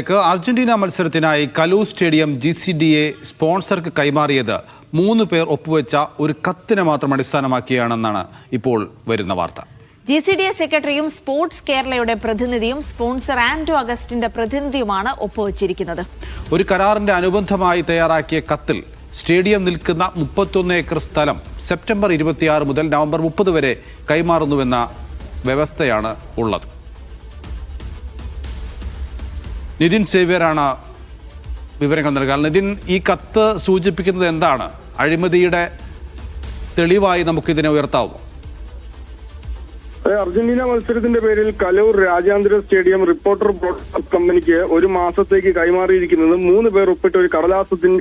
Argentina മത്സരത്തിനായി Kaloor stadium GCDA സ്പോൺസർക്ക് കൈമാറിയത് 3 പേർ ഒപ്പുവെച്ച ഒരു കത്തിനെ മാത്രം അടിസ്ഥാനമാക്കിയാണെന്നാണ് ഇപ്പോൾ വരുന്ന വാർത്ത. GCDA സെക്രട്ടറിയും സ്പോർട്സ് കേരളയുടെ പ്രതിനിധിയും സ്പോൺസർ ആന്റോ അഗസ്റ്റിന്റെ പ്രതിനിധിയുമാണ് ഒപ്പുവെച്ചിരിക്കുന്നത്. ഒരു കരാറിന്റെ അനുബന്ധമായി തയ്യാറാക്കിയ കത്തിൽ സ്റ്റേഡിയം നിൽക്കുന്ന 31 ഏക്കർ സ്ഥലം സെപ്റ്റംബർ 26 മുതൽ നവംബർ 30 വരെ കൈമാറുന്നുവെന്ന വ്യവസ്ഥയാണ് ഉള്ളത്. നിതിൻ സേവ്യറാണ് വിവരങ്ങൾ നൽകാൻ. നിതിൻ, ഈ കത്ത് സൂചിപ്പിക്കുന്നത് എന്താണ്? അഴിമതിയുടെ തെളിവായി നമുക്കിതിനെ ഉയർത്താവുമോ? അർജന്റീന മത്സരത്തിന്റെ പേരിൽ കലൂർ രാജ്യാന്തര സ്റ്റേഡിയം റിപ്പോർട്ടർ ബ്രോഡ്കാസ്റ്റ് കമ്പനിക്ക് ഒരു മാസത്തേക്ക് കൈമാറിയിരിക്കുന്നത് 3 പേർ ഒപ്പിട്ട ഒരു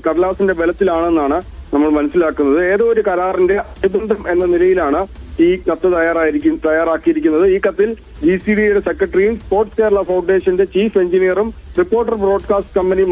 കടലാസിന്റെ ബലത്തിലാണെന്നാണ് നമ്മൾ മനസ്സിലാക്കുന്നത്. ഏതോ ഒരു കരാറിന്റെ അനുബന്ധം എന്ന നിലയിലാണ് ഈ കത്ത് തയ്യാറാക്കിയിരിക്കുന്നത്. ഈ കത്തിൽ GCDAയുടെ സെക്രട്ടറിയും സ്പോർട്സ് കേരള ഫൗണ്ടേഷന്റെ ചീഫ് എഞ്ചിനീയറും reporter broadcast company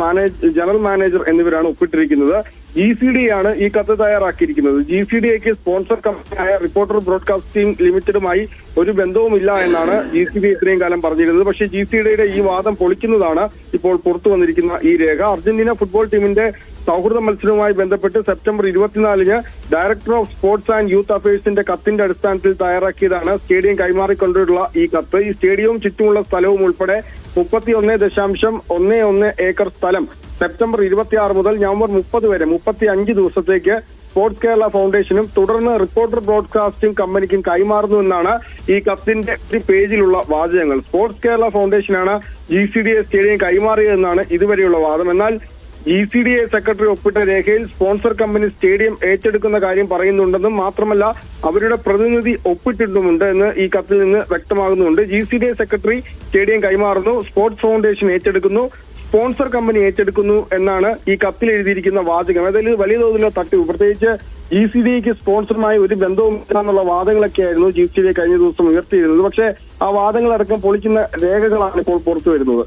general manager എന്നിവരാണ് ഒപ്പിട്ടിരിക്കുന്നത്. GCDA ആണ് ഈ കത്ത് തയ്യാറാക്കിയിരിക്കുന്നത്. GCDAക്ക് സ്പോൺസർ കമ്പനിയായ റിപ്പോർട്ടർ ബ്രോഡ്കാസ്റ്റിംഗ് ലിമിറ്റഡുമായി ഒരു ബന്ധവുമില്ല എന്നാണ് GCDA ഇത്രയും കാലം പറഞ്ഞിരുന്നത്. പക്ഷേ GCDAയുടെ ഈ വാദം പൊളിക്കുന്നതാണ് ഇപ്പോൾ പുറത്തു വന്നിരിക്കുന്ന ഈ രേഖ. അർജന്റീന ഫുട്ബോൾ ടീമിന്റെ സൗഹൃദ മത്സരവുമായി ബന്ധപ്പെട്ട് September 24 director of sports and youth അഫയേഴ്സിന്റെ കത്തിന്റെ അടിസ്ഥാനത്തിൽ തയ്യാറാക്കിയതാണ് സ്റ്റേഡിയം കൈമാറിക്കൊണ്ടുള്ള ഈ കത്ത്. ഈ സ്റ്റേഡിയവും ചുറ്റുമുള്ള സ്ഥലവും ഉൾപ്പെടെ 31.11 ഏക്കർ സ്ഥലം സെപ്റ്റംബർ 26 മുതൽ നവംബർ 30 വരെ 35 ദിവസത്തേക്ക് സ്പോർട്സ് കേരള ഫൗണ്ടേഷനും തുടർന്ന് റിപ്പോർട്ടർ ബ്രോഡ്കാസ്റ്റിംഗ് കമ്പനിക്കും കൈമാറുന്നുവെന്നാണ് ഈ കത്തിന്റെ പേജിലുള്ള വാചകങ്ങൾ. സ്പോർട്സ് കേരള ഫൗണ്ടേഷനാണ് GCDA സ്റ്റേഡിയം കൈമാറിയതെന്നാണ് ഇതുവരെയുള്ള വാദം. എന്നാൽ GCDA സെക്രട്ടറി ഒപ്പിട്ട രേഖയിൽ സ്പോൺസർ കമ്പനി സ്റ്റേഡിയം ഏറ്റെടുക്കുന്ന കാര്യം പറയുന്നുണ്ടെന്നും മാത്രമല്ല അവരുടെ പ്രതിനിധി ഒപ്പിട്ടിട്ടുമുണ്ട് എന്ന് ഈ കത്തിൽ നിന്ന് വ്യക്തമാകുന്നുണ്ട്. GCDA സെക്രട്ടറി സ്റ്റേഡിയം കൈമാറുന്നു, സ്പോർട്സ് ഫൗണ്ടേഷൻ ഏറ്റെടുക്കുന്നു, സ്പോൺസർ കമ്പനി ഏറ്റെടുക്കുന്നു എന്നാണ് ഈ കത്തിൽ എഴുതിയിരിക്കുന്ന വാചകം. അതായത് വലിയ തോതിലുള്ള തട്ടിപ്പ്, പ്രത്യേകിച്ച് GCDAക്ക് സ്പോൺസറുമായി ഒരു ബന്ധവും എന്നുള്ള വാദങ്ങളൊക്കെയായിരുന്നു GCDA കഴിഞ്ഞ ദിവസം ഉയർത്തിയിരുന്നത്. പക്ഷേ ആ വാദങ്ങളടക്കം പൊളിക്കുന്ന രേഖകളാണ് ഇപ്പോൾ പുറത്തു വരുന്നത്.